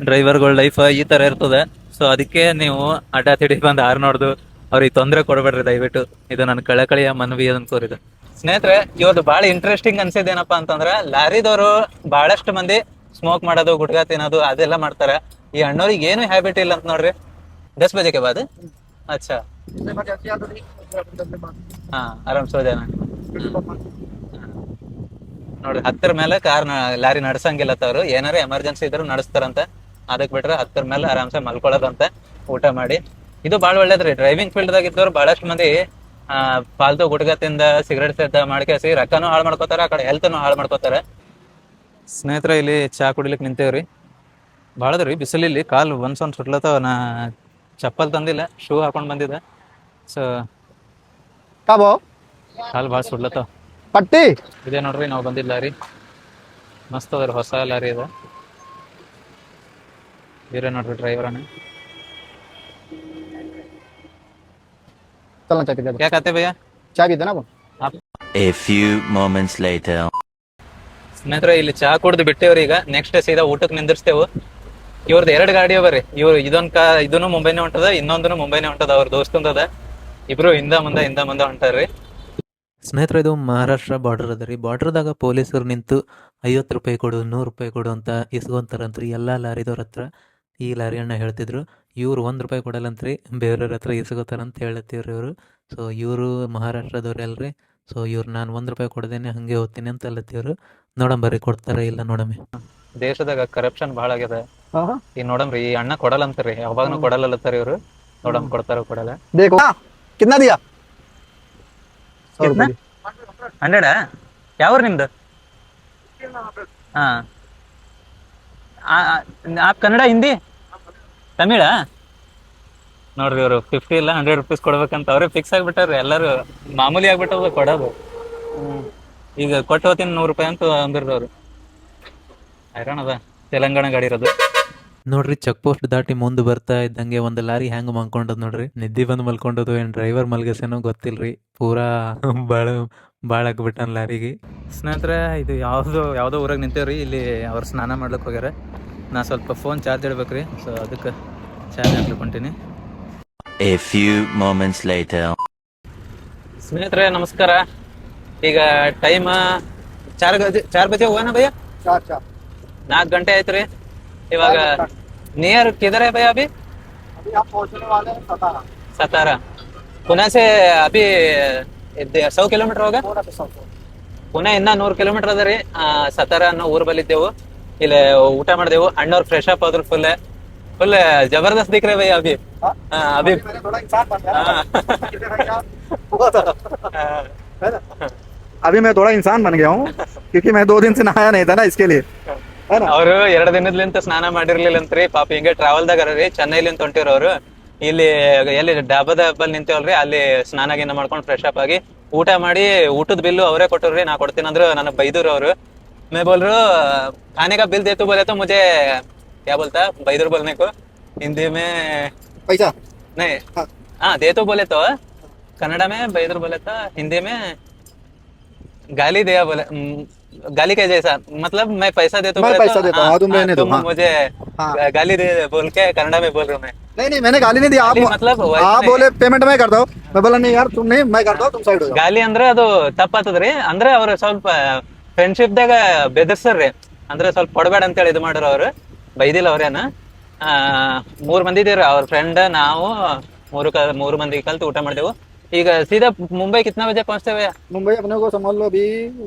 ಡ್ರೈವರ್ಗಳ ಲೈಫ್ ಈ ತರ ಇರ್ತದೆ. ಸೊ ಅದಕ್ಕೆ ನೀವು ಅಡ್ಡ ತಿಡಿ ಬಂದು ನೋಡ್ದು ಅವ್ರಿಗೆ ತೊಂದರೆ ಕೊಡ್ಬೇಡ್ರಿ ದಯವಿಟ್ಟು. ಇದು ನನ್ನ ಕಳಕಳಿಯ ಮನವಿ ಅನ್ಕೋರಿದು. ಸ್ನೇಹಿತರೆ ಇವತ್ತು ಬಹಳ ಇಂಟ್ರೆಸ್ಟಿಂಗ್ ಅನ್ಸಿದ್ದೇನಪ್ಪಾ ಅಂತಂದ್ರ, ಲಾರಿದವರು ಬಹಳಷ್ಟು ಮಂದಿ ಸ್ಮೋಕ್ ಮಾಡೋದು, ಗುಟ್ಕಾ ತಿನ್ನೋದು ಅದೆಲ್ಲ ಮಾಡ್ತಾರೆ. ಈ ಅಣ್ಣವ್ರಿಗೆ ಏನು ಹ್ಯಾಬಿಟ್ ಇಲ್ಲ ಅಂತ ನೋಡ್ರಿ. 10 बजे के बाद अच्छा इससे इमरजेंसी आ तो नहीं, उसके बाद हाँ आराम से हो जाना. फिर तो अपन- ನೋಡ್ರಿ 10 ಮೇಲೆ ಲಾರಿ ನಡ್ಸಂಗಿಲ್ಲ ಅವ್ರು, ಏನಾರ ಎಮರ್ಜೆನ್ಸಿ ಇದ್ರು ನಡೆಸ್ತಾರಂತ. ಅದಕ್ ಬಿಟ್ರೆ 10 ಮೇಲೆ ಆರಾಮ್ಸೆ ಮಲ್ಕೊಳ್ಳೋದಂತ, ಊಟ ಮಾಡಿ. ಇದು ಬಾಳ ಒಳ್ಳೇದ್ರಿ. ಡ್ರೈವಿಂಗ್ ಫೀಲ್ಡ್ ದಾಗ ಇದ್ದವ್ರು ಬಹಳಷ್ಟು ಮಂದಿ ಫಾಲ್ತು ಗುಟ್ಕಾ ತಿಂದ, ಸಿಗರೇಟ್ ಸೇದ ಮಾಡ್ಕೇಸಿ ರೊಕ್ಕನೂ ಹಾಳು ಮಾಡ್ಕೋತಾರ, ಆ ಕಡೆ ಹೆಲ್ತ್ನು ಹಾಳು ಮಾಡ್ಕೋತಾರ. ಸ್ನೇಹಿತರೆ ಇಲ್ಲಿ ಚಾ ಕುಡಿಲಿಕ್ಕೆ ನಿಂತೇವ್ರಿ. ಭಾಳದ್ರಿ ಬಿಸಿಲಲ್ಲಿ ಕಾಲು ಒಂದ್ಸೊಂದ್ ಸುಟ್ಲತ್ತಾವ. ನಾ ಚಪ್ಪಲ್ ತಂದಿಲ್ಲ, ಶೂ ಹಾಕೊಂಡ್ ಬಂದಿದ್ದೆ. ಸೊ कब हो ಕಾಲು ಭಾಳ ಸುಡ್ಲತ್ತಾವ. पट्टी ಇದೇ ನೋಡ್ರಿ ನಾವು ಬಂದಿದ್ದ ಲಾರಿ, ಮಸ್ತ್ ಅದ್ರಿ, ಹೊಸ ಲಾರಿ ಇದೆ. ಬೇರೆ ನೋಡ್ರಿ ಡ್ರೈವರನ್ನ चलना चाहिए, क्या कहते भैया चाय पीते ना अपन। आप? A few moments later. ಸ್ನೇಹಿತರೆ ಇಲ್ಲಿ ಚಾ ಕುಡ್ದು ಬಿಟ್ಟೇವ್ರಿ. ಈಗ ನೆಕ್ಸ್ಟ್ ಸೀದಾ ಊಟಕ್ಕೆ ನಿಂದಿರ್ಸ್ತೇವು. ಇವ್ರದ್ದು 2 ಗಾಡಿ ಅವರಿ. ಇದನ್ನು ಮುಂಬೈನೇ ಹೊಂಟದ, ಇನ್ನೊಂದನು ಮುಂಬೈನೇ ಹೊಂಟದ. ಅವ್ರ ದೋಸ್ತಂದದ, ಇಬ್ರು ಹಿಂದ ಮುಂದೆ ಹೊಂಟಾರ್ರಿ. ಸ್ನೇಹಿತರೆ ಇದು ಮಹಾರಾಷ್ಟ್ರ ಬಾರ್ಡರ್ ಅದ ರೀ. ಬಾರ್ಡರ್ದಾಗ ಪೊಲೀಸರು ನಿಂತು 50 ರೂಪಾಯಿ ಕೊಡು, 100 ರೂಪಾಯಿ ಕೊಡು ಅಂತ ಇಸ್ಕೊಂತಾರಂತ್ರಿ ಎಲ್ಲ ಲಾರಿದವ್ರ ಹತ್ರ. ಈ ಲಾರಿ ಅಣ್ಣ ಹೇಳ್ತಿದ್ರು ಇವ್ರು 1 ರೂಪಾಯಿ ಕೊಡಲ್ಲಂತ್ರಿ, ಬೇರೆಯವ್ರ ಹತ್ರ ಇಸ್ಕೋತಾರಂತ ಹೇಳತ್ತೀವ್ರಿ ಇವರು. ಸೊ ಇವರು ಮಹಾರಾಷ್ಟ್ರದವ್ರು ಅಲ್ರಿ. ಸೊ ಇವ್ರು ನಾನು 1 ರೂಪಾಯಿ ಕೊಡ್ದೇನೆ ಹಾಗೆ ಹೋಗ್ತೀನಿ ಅಂತ ಅಲ್ಲತ್ತೀವ್ರು. ನೋಡಂಬರ್ರಿ ಕೊಡ್ತಾರೆ ಇಲ್ಲ ನೋಡಮ್ಮಿ. ದೇಶದಾಗ ಕರಪ್ಷನ್ ಭಾಳ ಆಗ್ಯದ. हाँ हाँ ಈಗ ನೋಡಮ್ರಿ ಈ ಅಣ್ಣ ಕೊಡಲ್ಲ ಅಂತಾರ್ರಿ, ಯಾವಾಗನು ಕೊಡಲ್ಲತ್ತಾರ ಇವ್ರು. ನೋಡಮ್ ಕೊಡ್ತಾರ ಕೊಡಲ್ಲ. देखो कितना दिया 100 कितना? रुपये 100 ಯಾವ ನಿಮ್ದು? ಹಾ ಆಪ್ ಕನ್ನಡ ಹಿಂದಿ ತಮಿಳ? ನೋಡ್ರಿ ಇವರು 50 ಇಲ್ಲ 100 ರುಪೀಸ್ ಕೊಡ್ಬೇಕಂತ ಅವ್ರೇ ಫಿಕ್ಸ್ ಆಗ್ಬಿಟ್ಟಾರ್ರಿ. ಎಲ್ಲರೂ ಮಾಮೂಲಿ ಆಗ್ಬಿಟ್ಟದ ಕೊಡೋದು. ಈಗ ಕೊಟ್ಟು ಹೋಗ್ತೀನಿ 100 ರೂಪಾಯಿ ಅಂತ ಅಂದಿರ್ರಿ ಅವ್ರು. ಹೈರಾಣ ಅದ ತೆಲಂಗಾಣ ಗಾಡಿ ಇರೋದು. ನೋಡ್ರಿ ಚೆಕ್ ಪೋಸ್ಟ್ ದಾಟಿ ಮುಂದೆ ಬರ್ತಾ ಇದ್ದಂಗೆ ಒಂದು ಲಾರಿ ಹೆಂಗೆ ಮಲ್ಕೊಂಡದ್ ನೋಡ್ರಿ. ನಿದ್ದೆ ಬಂದು ಮಲ್ಕೊಂಡದು ಏನು ಡ್ರೈವರ್ ಮಲ್ಗಸೇನೋ ಗೊತ್ತಿಲ್ರಿ. ಪೂರಾ ಭಾಳ ಆಗ್ಬಿಟ್ಟಾನ ಲಾರಿಗೆ. ಸ್ನೇಹಿತರೆ ಇದು ಯಾವುದೋ ಊರಾಗ ನಿಂತೇವ್ರಿ. ಇಲ್ಲಿ ಅವ್ರು ಸ್ನಾನ ಮಾಡ್ಲಿಕ್ಕೆ ಹೋಗ್ಯಾರ. ನಾ ಸ್ವಲ್ಪ ಫೋನ್ ಚಾರ್ಜ್ ಇಡ್ಬೇಕ್ರಿ. ಸೊ ಅದಕ್ಕೆ ಚಾರ್ಜ್ ಹಾಕ್ಲಿಕ್ಕೆ ಹೊಂಟೀನಿ. A few moments later. ಸ್ನೇಹಿತರೆ ನಮಸ್ಕಾರ. ಈಗ ಟೈಮ್ 4 ಬಜೆ ಹೋಗೋಣ ಭಯ್ಯ. 4 ಗಂಟೆ ಆಯ್ತು ರೀ. ಇವಾಗ ನಿಯರ್ ಕಿಧರ್ है भैया अभी? अभी आप पहुंचने वाले हैं सतारा सतारा. पुणे से अभी 100 ಕಿಲೋಮೀಟರ್ ಹೋಗ. ಪುಣೆ ಇನ್ನ 100 ಕಿಲೋಮೀಟರ್ ಅದ ರೀ. ಸತಾರ ಅನ್ನೋ ಊರ್ ಬಲ್ಲಿದ್ದೆವು. ಇಲ್ಲಿ ಊಟ ಮಾಡಿದೆವು. ಅಣ್ಣವ್ರು ಫ್ರೆಶ್ ಅಪ್ ಆದ್ರು ಫುಲ್ ಜಬರ್ದಸ್ತ್ ದಿಕ್ರೆ ಭಯ್ಯ ಅಭಿ. ಅಭಿ मैंने थोड़ा इंसान बन गया अभी मैं थोड़ा इंसान बन गया हूँ क्योंकि मैं 2 दिन से नहाया नहीं था ना इसके लिए है ना ಅವ್ರು 2 ದಿನದ್ಲಿಂತ ಸ್ನಾನ ಮಾಡಿರ್ಲಿಲ್ಲಂತ್ರಿ. ಪಾಪ ಹಿಂಗೆ ಟ್ರಾವೆಲ್ದಾಗ ರೀ. ಚೆನ್ನೈಲಿಂದ ಹೊಂಟಿವ್ರ ಅವ್ರು. ಇಲ್ಲಿ ಎಲ್ಲಿ ಡಾಬಾದ ಬಲ್ ನಿಂತೇವಲ್ರಿ, ಅಲ್ಲಿ ಸ್ನಾನ ಗೀನ ಮಾಡ್ಕೊಂಡು ಫ್ರೆಶ್ ಅಪ್ ಆಗಿ ಊಟ ಮಾಡಿ ಊಟದ ಬಿಲ್ಲು ಅವರೇ ಕೊಟ್ಟವ್ರಿ. ನಾ ಕೊಡ್ತೀನಿ ಅಂದ್ರು ನನಗೆ ಬೈದ್ರು ಅವರು. मैं बोल रहा हूँ खाने का बिल दे तो बोले तो मुझे क्या बोलता बैदर बोलने को हिंदी में पैसा नहीं. हाँ. हाँ दे तो बोले तो कन्नड़ा में बैदर बोले था, हिंदी में गाली दिया बोले. गाली के जैसा मतलब मैं पैसा दे तो मैं बोले पैसा तो, देता हूँ, हाँ, तुम रहने दो, तुम हाँ. मुझे हाँ. गाली दे बोल के कन्नड़ा में बोल रहा हूँ मैं. नहीं मैंने गाली नहीं दी आप गाली मतलब वैसे आप नहीं. बोले पेमेंट मैं करता हूँ मैं बोला नहीं यार तुम नहीं मैं करता हूँ तुम साइड हो जाओ ಗಾಲಿ ಅಂದ್ರೆ ಅದು ತಪ್ಪಾತದ್ರಿ. ಅಂದ್ರೆ ಅವ್ರು ಸ್ವಲ್ಪ ಫ್ರೆಂಡ್ಶಿಪ್ ದಾಗ ಬೆದರ್ಸರ್ರಿ. ಅಂದ್ರೆ ಸ್ವಲ್ಪ ಕೊಡ್ಬೇಡ ಅಂತೇಳಿ ಇದು ಮಾಡ್ರ ಅವ್ರು. ಬೈದಿಲ್ಲ ಅವ್ರೇನ. 3 ಮಂದಿ ಇದ್ದೀರಿ. ಅವ್ರ ಫ್ರೆಂಡ್ ನಾವು 3 ಮಂದಿ ಕಲ್ತು ಊಟ ಮಾಡಿದೆವು. ಈಗ ಸೀದಾ ಮುಂಬೈ ಕಿतना बजे पहुंचते मुंबई अपने को समझ लो अभी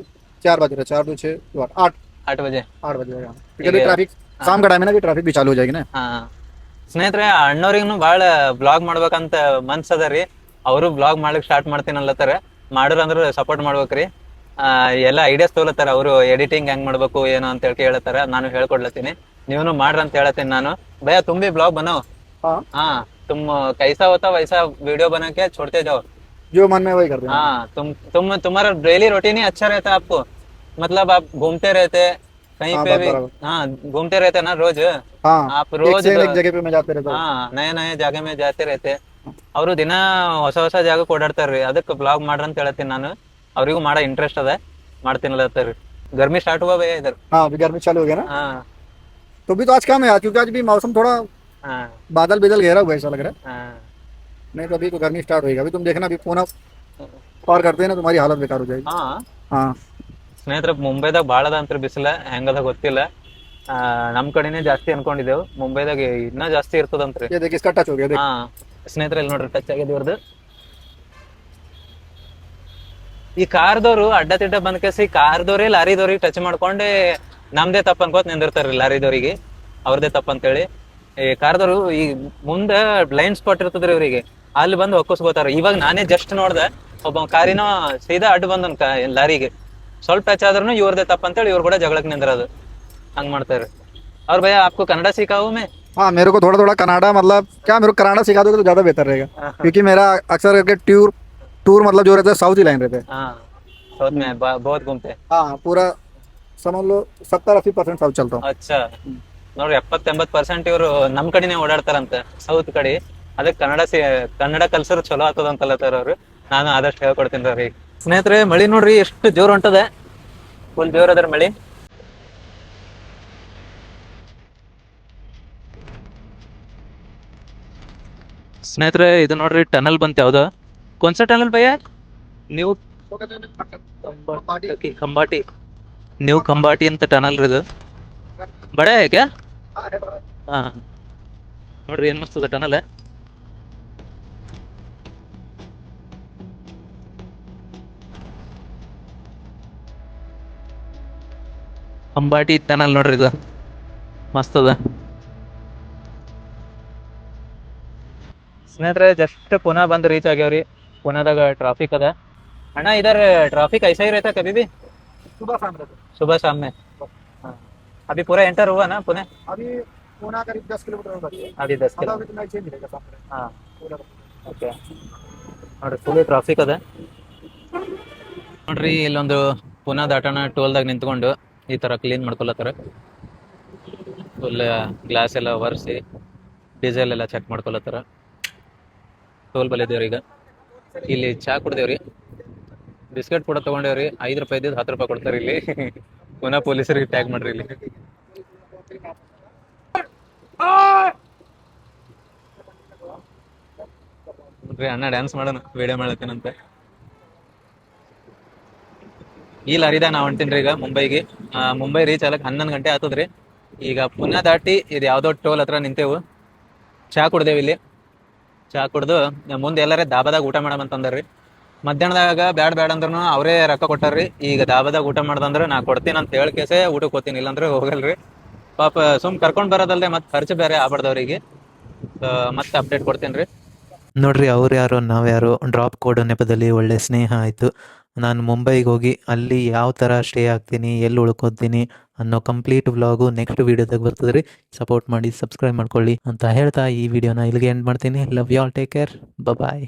4 बज रहे 4 2 6 8 8 बजे. 8 बज जाएगा क्योंकि ट्रैफिक शाम का टाइम है ना कि ट्रैफिक भी चालू हो जाएगी ना. ಹಾ ಸ್ನೇಹಿತರೆ ಅಣ್ಣವ್ರಿಗೂ ಭಾಳ ಬ್ಲಾಗ್ ಮಾಡ್ಬೇಕಂತ ಮನ್ಸ್ ಅದ ರೀ. ಅವರು ಬ್ಲಾಗ್ ಮಾಡ್ಲಿಕ್ಕೆ ಸ್ಟಾರ್ಟ್ ಮಾಡ್ತೀನಿ ಅನ್ಲತ್ತಾರ. ಮಾಡೋರು ಅಂದ್ರೆ ಸಪೋರ್ಟ್ ಮಾಡ್ಬೇಕ್ರಿ. ಎಲ್ಲ ಐಡಿಯಾಸ್ ತಗೊಳತ್ತಾರ ಅವರು. ಎಡಿಟಿಂಗ್ ಹೆಂಗ್ ಮಾಡ್ಬೇಕು ಏನೋ ಅಂತ ಹೇಳತ್ತಾರ. ನಾನು ಹೇಳ್ಕೊಡ್ಲತ್ತೀನಿ. ನೀವನು ಮಾಡ್ರ ಅಂತ ಹೇಳತ್ತೀನಿ ನಾನು. ಭಯ್ಯ तुम भी ब्लॉग बनाओ. हाँ हाँ तुम कैसा होता वैसा वीडियो बना के छोड़ते जाओ. जो मन में वही करते हैं. हाँ तुम्हारा डेली रूटीन ही अच्छा रहता है आपको. मतलब आप घूमते रहते कहीं हाँ, पे भी. बराबर. हाँ घूमते रहते ना रोज. हाँ आप एक रोज से एक जगह पे मैं जाते रहता हूँ. ಹಾ ನಯ ಜಾಗ ಮೇಲೆ ಜಾತೆ रहते. ಅವರು ದಿನ ಹೊಸ ಜಾಗಕ್ಕೆ ಓಡಾಡ್ತಾರ್ರಿ. ಅದಕ್ಕೆ ಬ್ಲಾಗ್ ಮಾಡ್ರ ಅಂತ ಹೇಳತ್ತೀನಿ ನಾನು. ಅವ್ರಿಗೂ ಮಾಡೋ ಇಂಟ್ರೆಸ್ಟ್ ಅದ, ಮಾಡ್ತೀನಲ್ಲತ್ತಾರ್ರಿ. गर्मी स्टार्ट हुआ भैया इधर. हाँ अभी गर्मी चालू हो गया ना. हाँ तो भी तो आज कम है यार क्योंकि आज भी मौसम थोड़ा हाँ बादल बिदल घेरा हुआ है ऐसा लग रहा है. हाँ नहीं तो अभी तो गर्मी स्टार्ट होगी. अभी तुम देखना अभी फोन और करते हैं ना तुम्हारी हालत बेकार हो जाएगी. ಹಾ हाँ ಸ್ನೇಹಿತರೆ ಮುಂಬೈದಾಗ ಭಾಳ ಅದ ಅಂತ್ರಿ ಬಿಸಿಲ. ಹೆಂಗದ ಗೊತ್ತಿಲ್ಲ. ನಮ್ ಕಡೆನೇ ಜಾಸ್ತಿ ಅನ್ಕೊಂಡಿದ್ದೆವು. ಮುಂಬೈದಾಗ ಇನ್ನ ಜಾಸ್ತಿ ಇರ್ತದಂತ್ರಿ. ये देखिए इसका टच हो गया देख. ಹಾ ಸ್ನೇಹಿತರೆ ಇಲ್ಲಿ ನೋಡ್ರಿ ಟಚ್ ಆಗಿದೆ ಇವ್ರದ್ದು. ಈ ಕಾರ್ದವ್ರು ಅಡ್ಡ ತಿಡ್ಡ ಬಂದ್ ಕೇಸಿ ಕಾರ್ದವ್ರೆ ಲಾರಿದವ್ರಿಗೆ ಟಚ್ ಮಾಡ್ಕೊಂಡೆ ನಮ್ದೇ ತಪ್ಪ ಅನ್ಕೋತ ನಿಂದಿರ್ತಾರ್ರಿ. ಲಾರಿದವ್ರಿಗೆ ಅವ್ರದೇ ತಪ್ಪ ಅಂತೇಳಿ. ಈ ಕಾರ್ದವ್ರು ಈ ಮುಂದ ಬ್ಲೈಂಡ್ ಸ್ಪಾಟ್ ಇರ್ತದ್ರಿ ಇವ್ರಿಗೆ. ಅಲ್ಲಿ ಬಂದು ಒಕ್ಕಸ್ಕೋತಾರ. ಇವಾಗ ನಾನೇ ಜಸ್ಟ್ ನೋಡ್ದೆ ಒಬ್ಬ ಕಾರಿನ ಸೀದಾ ಅಡ್ಡ ಬಂದನ್ ಲಾರಿಗೆ. ಸ್ವಲ್ಪ ಟಚ್ ಆದ್ರೂ ಇವ್ರದೇ ತಪ್ಪ ಅಂತೇಳಿ ಇವ್ರು ಕೂಡ ಜಗಳಕ್ಕೆ ನಿಂದ್ರದು. ಹಂಗ್ ಮಾಡ್ತಾರೆ ಅವ್ರ. ಭಯ್ಯ आपको कन्नड़ा सिखाऊं मैं? हाँ मेरे को थोड़ा थोड़ा कनाडा मतलब क्या मेरे को कनाडा सिखा दोगे तो ज़्यादा बेहतर रहेगा क्योंकि मेरा अक्सर करके टूर मतलब जो रहता है साउथ ही लाइन रहते हैं. हाँ साउथ में बहुत घूमते हैं. हाँ पूरा समझ लो 70-80% साउथ चलता हूँ. ಅಚ್ಚಾ ನೋಡ್ರಿ 70-80% ಇವ್ರು ನಮ್ ಕಡೆನೆ ಓಡಾಡ್ತಾರಂತ ಸೌತ್ ಕಡೆ. ಅದಕ್ಕೆ ಕನ್ನಡ ಕಲ್ಸರ್ ಚಲೋ ಆಗ್ತದ ಅಂತಲ್ಲತ್ತಾರ ಅವ್ರು. ನಾನು ಆದಷ್ಟು ಹೇಳ್ಕೊಡ್ತೀನಿ ರೀ. ಸ್ನೇಹಿತರೆ ಮಳಿ ನೋಡ್ರಿ ಎಷ್ಟು ಜೋರ್ ಹೊಂಟದ. ಫುಲ್ ಜೋರ್ ಅದ್ರ ಮಳಿ. ಸ್ನೇಹಿತರೆ ಇದು ನೋಡ್ರಿ ಟನಲ್ ಬಂತ ಯಾವ್ದ. कोणसा टनल भैया? न्यू खंबाटी. न्यू खंबाटी ಅಂತ ಟನಲ್ ಇದು. बड़ा है क्या? हाँ ನೋಡ್ರಿ ಏನ್ ಮಸ್ತದ ಟನಲ್. ಅಂಬಾಟಿ ಟನಲ್ ನೋಡ್ರಿ ಇದು ಮಸ್ತದ. ಸ್ನೇಹಿತರೆ ಜಸ್ಟ್ ಪುನಾ ಬಂದು ರೀಚ್ ಆಗ್ಯಾವ್ರಿ. ಪುನಾದಾಗ ಟ್ರಾಫಿಕ್ ಅದ. ಅಣ್ಣ इधर ट्रैफिक ऐसा ही रहता कभी भी? सुबह शाम रहते सुबह शाम में? हाँ। अभी पूरा एंटर हुआ ना पुणे? अभी पुणे करीब 10 किलोमीटर होगा अभी 10 किलो. अभी तो चेंज रहेगा सामने हाँ पूरा ಓಕೆ ನೋಡ್ರಿ ಫುಲ್ ಟ್ರಾಫಿಕ್ ಅದ ನೋಡ್ರಿ. ಇಲ್ಲೊಂದು ಪುನಾ ದಾಟಣ ಟೋಲ್ದಾಗ ನಿಂತ್ಕೊಂಡು ಈ ತರ ಕ್ಲೀನ್ ಮಾಡ್ಕೊಳತ್ತಾರ. ಫುಲ್ ಗ್ಲಾಸ್ ಎಲ್ಲ ಒರೆಸಿ ಡೀಸೆಲ್ ಎಲ್ಲ ಚೆಕ್ ಮಾಡ್ಕೊಳತ್ತಾರ. ಟೋಲ್ ಬಲ್ಲಿ ಇದೇವ್ರಿ. ಈಗ ಇಲ್ಲಿ ಚಾ ಕುಡ್ದೇವ್ರಿ, ಬಿಸ್ಕೆಟ್ ಕೂಡ ತಗೊಂಡೇವ್ರಿ. 5 ರೂಪಾಯಿ ಇದ್ದಿದ್ದು 10 ರೂಪಾಯಿ ಕೊಡ್ತಾರೆ ಇಲ್ಲಿ. ಪುನಾ ಪೊಲೀಸರಿಗೆ ಟ್ಯಾಗ್ ಮಾಡ್ರಿ ಇಲ್ಲಿ. ನೋಡ್ರಿ ಅಣ್ಣ ಡ್ಯಾನ್ಸ್ ಮಾಡೋಣ, ವಿಡಿಯೋ ಮಾಡತ್ತೇನಂತೆ. ಈ ಲಾರಿದಾಗ ನಾ ಹೊಂಟೀನ್ರಿ ಈಗ ಮುಂಬೈಗೆ. ಮುಂಬೈ ರೀಚ್ ಆಗಕ್ಕೆ 11 ಗಂಟೆ ಆತದ್ರಿ. ಈಗ ಪುನಾ ದಾಟಿ ಇದು ಯಾವ್ದೋ ಟೋಲ್ ಹತ್ರ ನಿಂತೇವು. ಚಾ ಕುಡ್ದೇವಿ ಇಲ್ಲಿ. ಚಾ ಕುಡ್ದು ಮುಂದೆ ಎಲ್ಲಾರೇ ದಾಬಾದಾಗ ಊಟ ಮಾಡಮಂತಂದ್ರಿ. ಮಧ್ಯಾಹ್ನದಾಗ ಬ್ಯಾಡ ಅಂದ್ರೂ ಅವರೇ ರೊಕ್ಕ ಕೊಟ್ಟಾರ್ರಿ. ಈಗ ದಾಬಾದಾಗ ಊಟ ಮಾಡ್ದಂದ್ರೆ ನಾ ಕೊಡ್ತೀನಿ ಅಂತ ಹೇಳ್ಕೇಸೆ ಊಟಕ್ಕೆ ಹೋಗ್ತೀನಿ, ಇಲ್ಲಾಂದ್ರೆ ಹೋಗಲ್ರಿ. ಪಾಪ ಸುಮ್ ಕರ್ಕೊಂಡ್ ಬರೋದಲ್ದೆ ಮತ್ತೆ ಖರ್ಚು ಬೇರೆ ಆಗ್ಬಾರ್ದವ್ರಿಗೆ. ಮತ್ತೆ ಅಪ್ಡೇಟ್ ಕೊಡ್ತೀನಿ ರೀ. ನೋಡ್ರಿ ಅವ್ರು ಯಾರೋ ನಾವು ಯಾರೋ ಡ್ರಾಪ್ ಕೋಡ್ ನೆಪದಲ್ಲಿ ಒಳ್ಳೆ ಸ್ನೇಹ ಆಯಿತು. ನಾನು ಮುಂಬೈಗೆ ಹೋಗಿ ಅಲ್ಲಿ ಯಾವ ಥರ ಸ್ಟೇ ಆಗ್ತೀನಿ, ಎಲ್ಲಿ ಉಳ್ಕೊತೀನಿ ಅನ್ನೋ ಕಂಪ್ಲೀಟ್ ವ್ಲಾಗು ನೆಕ್ಸ್ಟ್ ವೀಡಿಯೋದಾಗ ಬರ್ತದೆ ರೀ. ಸಪೋರ್ಟ್ ಮಾಡಿ, ಸಬ್ಸ್ಕ್ರೈಬ್ ಮಾಡ್ಕೊಳ್ಳಿ ಅಂತ ಹೇಳ್ತಾ ಈ ವಿಡಿಯೋನ ಇಲ್ಲಿಗೆ ಎಂಡ್ ಮಾಡ್ತೀನಿ. Love you all, take care, bye.